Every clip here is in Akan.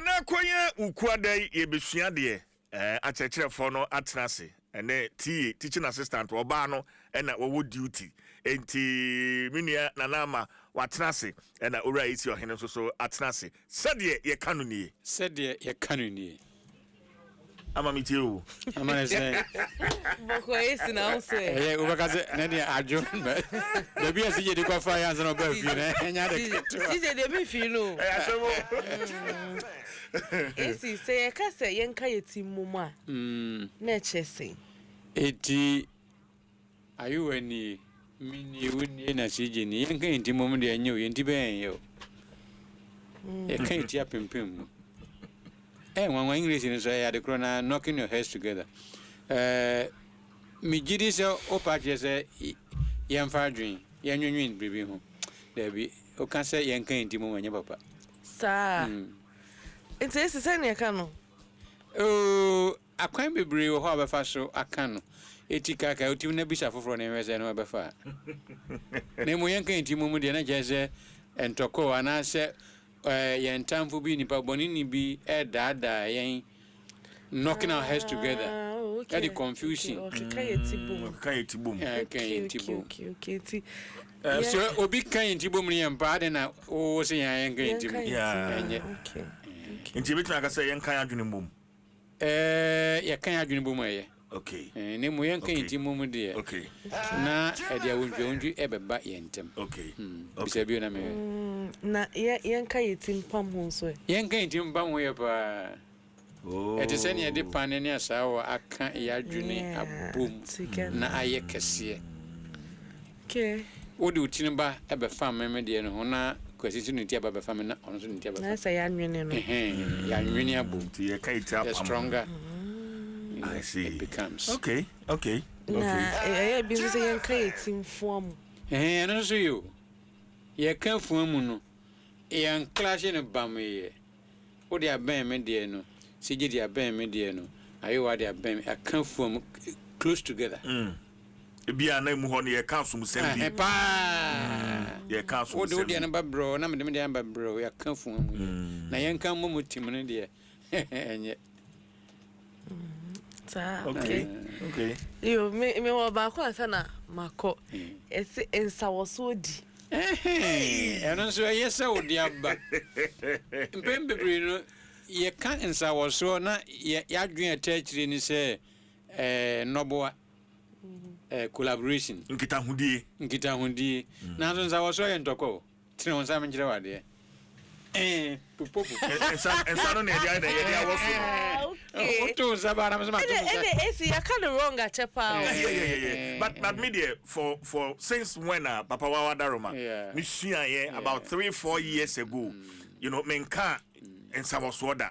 Ena koye ukwadai yebesua de akyerɛkyerɛfo no atenase ene teaching assistant oba no ena wo duty enti minia nanama watenase ena ora AC Ohene so atenase sɛdeɛ ye kano nie ama mitie o ama se boko esi na ose ubakaze nani ajo da bia sije de kwa fa ya nso no ba fi na enya de sije de mi fi no esi se ka se yenka yetimum a na chese eti ayuweni mini wuni na sije ni yenka yetimum de enyo yenti ben yo e kan eti apempem when English in say the corona knocking your heads together. Me gidi so opache say yemfa dwen yenwin bibi ho. There be o kan say yenka intimo wanya papa. Sa. It's say na ka no. Oh, akwan bebre wo ho abefa so aka no. Etika ka otim na bisa foforo na emese no abefa. Na mo yenka intimo mu de na jese entoko ana se yen tamfo bi nipa bonini bi dada yen knocking our heads together. Okay. The confusion. Okay. So obi kan tibom ni empa de na o se yen kan tibom. Okay. Nti bituna ka say yen kan adwene mom. Ye kan adwene bom aye. Okay. Ne mo yen kan tibom de. Okay. Na e dia wonju ebeba yentem. Okay. Bisa bi na me. Na yen kan yetimpam ho so. Yen kan yetimpam ho ye pa. Oh. It is any de pan ne asawo aka ya adwene abom na aye kese. Okay. Odi utinba ebe fam me de no ho na kwasisi no ti aba be fam na ono so no ti aba. Na say ya nwene no. Ya nwene abom. Ti ye kai ti apam. Stronger. I see. It becomes. Okay. Na bi so yen kan yetimfom. No so you. Ye kan fuamu no. Yan clash ne bam ye. Odi aben me de no. Sije dia ben me de no. Ayo wa dia ben I can form close together. Bia na mu ho ne ye kan sum sem bi. Ye kan sum. Odi odi na ba bro na me de ba bro ya kan form mu. Na yen kan mo mutim ne de enye. Okay. Yo me wa ba ko ansa na mako. Ese ensa wo so di. Eno so yesa odi aba. Mpembe bre no ye kan ensa wo so na ya dwen atachire ni se noboa collaboration nkita hundie na so nsa wo so ye ntoko tire won sa me gire wade pupo ensa no na ye wo so o to zabara me so ma to esi ya kan wrong a chepa yeah but me there for since when papa wa daroma me sua ye about 3-4 years ago you know menka ensa wo so da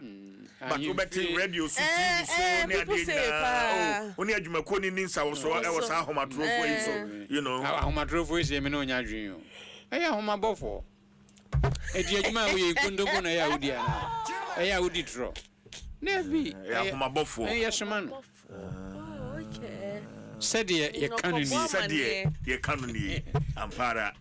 but we betting radio so TV so ne ade oni adwumako ni nsa wo so e wo sa ahomatrofo yi so you know ahomatrofo yi se me no nya adwen o ahomabofo edi adwuma we kondomo na ya udi ana ya udi tro na bi ahomabofo yes man okay Sɛdeɛ ye kano ni ampara